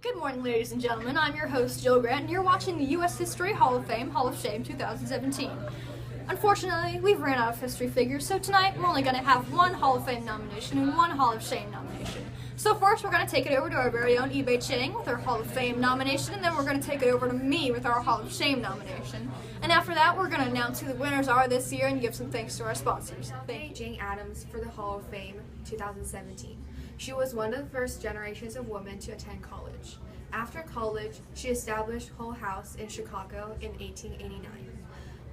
Good morning, ladies and gentlemen. I'm your host, Jill Grant, and you're watching the U.S. History Hall of Fame, Hall of Shame 2017. Unfortunately, we've ran out of history figures, so tonight we're only going to have one Hall of Fame nomination and one Hall of Shame nomination. So first, we're going to take it over to our very own YiBei Cheng with our Hall of Fame nomination, and then we're going to take it over to me with our Hall of Shame nomination. And after that, we're going to announce who the winners are this year and give some thanks to our sponsors. Thank you. Cheng Addams for the Hall of Fame 2017. She was one of the first generations of women to attend college. After college, she established Hull House in Chicago in 1889,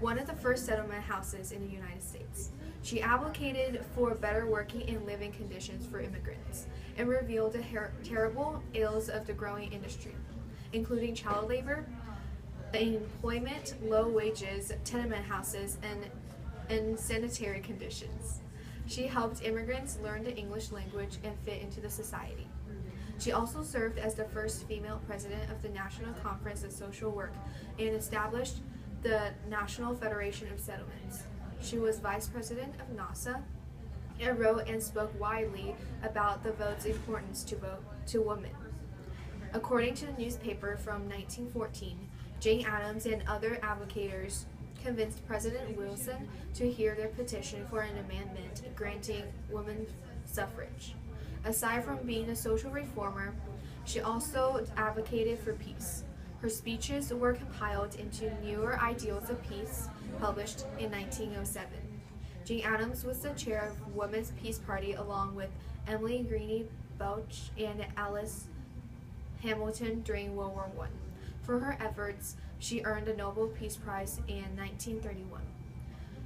one of the first settlement houses in the United States. She advocated for better working and living conditions for immigrants and revealed the terrible ills of the growing industry, including child labor, employment, low wages, tenement houses, and unsanitary conditions. She helped immigrants learn the English language and fit into the society. She also served as the first female president of the National Conference of Social Work and established the National Federation of Settlements. She was vice president of NASA and wrote and spoke widely about the vote's importance to women. According to the newspaper from 1914, Jane Addams and other advocates convinced President Wilson to hear their petition for an amendment granting women suffrage. Aside from being a social reformer, she also advocated for peace. Her speeches were compiled into Newer Ideals of Peace, published in 1907. Jane Addams was the chair of Women's Peace Party along with Emily Greene Belch and Alice Hamilton during World War I. For her efforts, she earned the Nobel Peace Prize in 1931.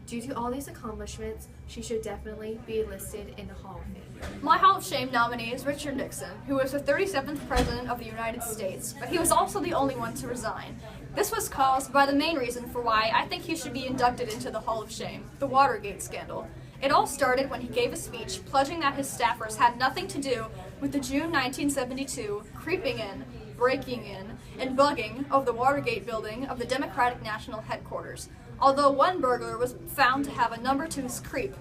Due to all these accomplishments, she should definitely be listed in the Hall of Fame. My Hall of Shame nominee is Richard Nixon, who was the 37th President of the United States, but he was also the only one to resign. This was caused by the main reason for why I think he should be inducted into the Hall of Shame, the Watergate scandal. It all started when he gave a speech pledging that his staffers had nothing to do with the June 1972 creeping in, breaking in, and bugging of the Watergate building of the Democratic National Headquarters, although one burglar was found to have a number to his creep,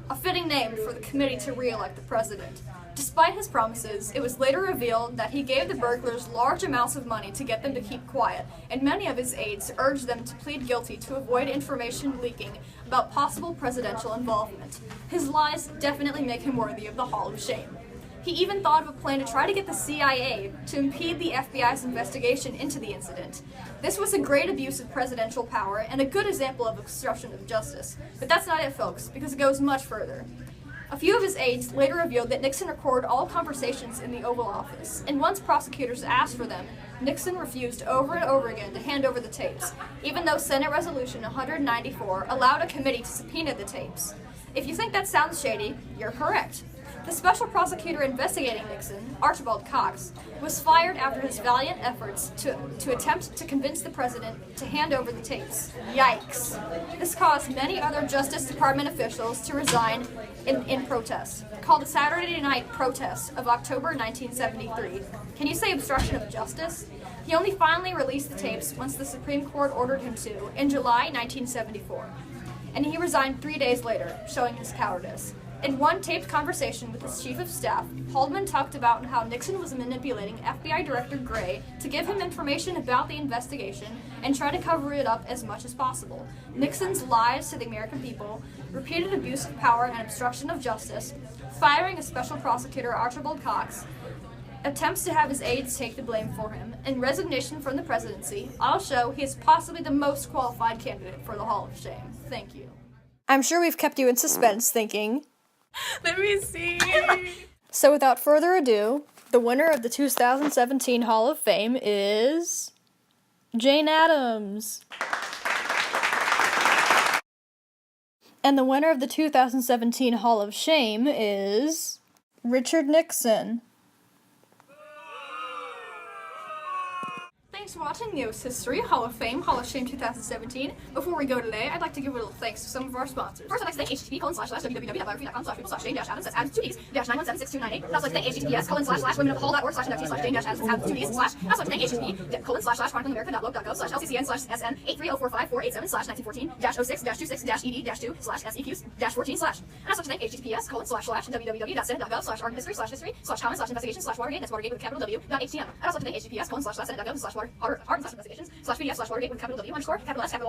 a fitting name for the committee to re-elect the president. Despite his promises, it was later revealed that he gave the burglars large amounts of money to get them to keep quiet, and many of his aides urged them to plead guilty to avoid information leaking about possible presidential involvement. His lies definitely make him worthy of the Hall of Shame. He even thought of a plan to try to get the CIA to impede the FBI's investigation into the incident. This was a great abuse of presidential power and a good example of obstruction of justice. But that's not it, folks, because it goes much further. A few of his aides later revealed that Nixon recorded all conversations in the Oval Office, and once prosecutors asked for them, Nixon refused over and over again to hand over the tapes, even though Senate Resolution 194 allowed a committee to subpoena the tapes. If you think that sounds shady, you're correct. The special prosecutor investigating Nixon, Archibald Cox, was fired after his valiant efforts to attempt to convince the president to hand over the tapes. Yikes. This caused many other Justice Department officials to resign in protest, called the Saturday Night Protest of October 1973. Can you say obstruction of justice? He only finally released the tapes once the Supreme Court ordered him to in July 1974. And he resigned 3 days later, showing his cowardice. In one taped conversation with his chief of staff, Haldeman talked about how Nixon was manipulating FBI Director Gray to give him information about the investigation and try to cover it up as much as possible. Nixon's lies to the American people, repeated abuse of power and obstruction of justice, firing a special prosecutor, Archibald Cox, attempts to have his aides take the blame for him, and resignation from the presidency all show he is possibly the most qualified candidate for the Hall of Shame. Thank you. I'm sure we've kept you in suspense thinking, let me see. So without further ado, the winner of the 2017 Hall of Fame is Jane Addams. And the winner of the 2017 Hall of Shame is Richard Nixon. Thanks for watching the U.S. History Hall of Fame, Hall of Shame 2017. Before we go today, I'd like to give a little thanks to some of our sponsors. First, I'd like to thank http://www.biography.com/Jane-Addams, that's Addams2Ds-9176298. I'd also like to thank https://womenofthehall.org/www.Jane-Addams, that's Addams2Ds/. I'd also like to thank http://chronicleamerica.blog.gov/lccn/SN830454877/1914-06-ED-2/SEQ-14/. And I'd also like to thank https://www.senate.gov/art-history/watergate, that's Watergate with capital W.htm. I'd also like to thank https://senate.gov/art/investigations/pdf/watergate with capital W_score. I'd also like to thank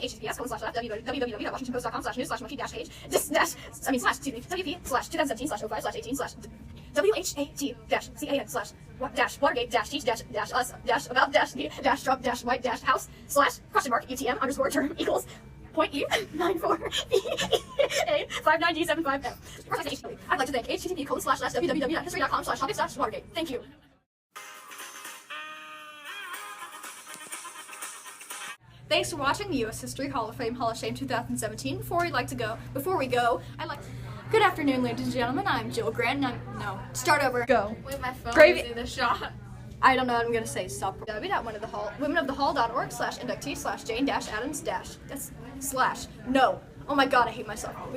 https://www.washingtonpost.com/news/wiki-h. I'd like to thank http://www.history.com/topics/watergate. Thank you. Thanks for watching the U.S. History Hall of Fame Hall of Shame 2017. Before we go, I'd like. Good afternoon, ladies and gentlemen. I'm Jill Grant, and start over. Go. Wait, my phone Gravy- is in the shot. I don't know what I'm gonna say. Stop. www.womenofthehall.org/inductee/Jane-Addams- that's / No. Oh my God, I hate myself.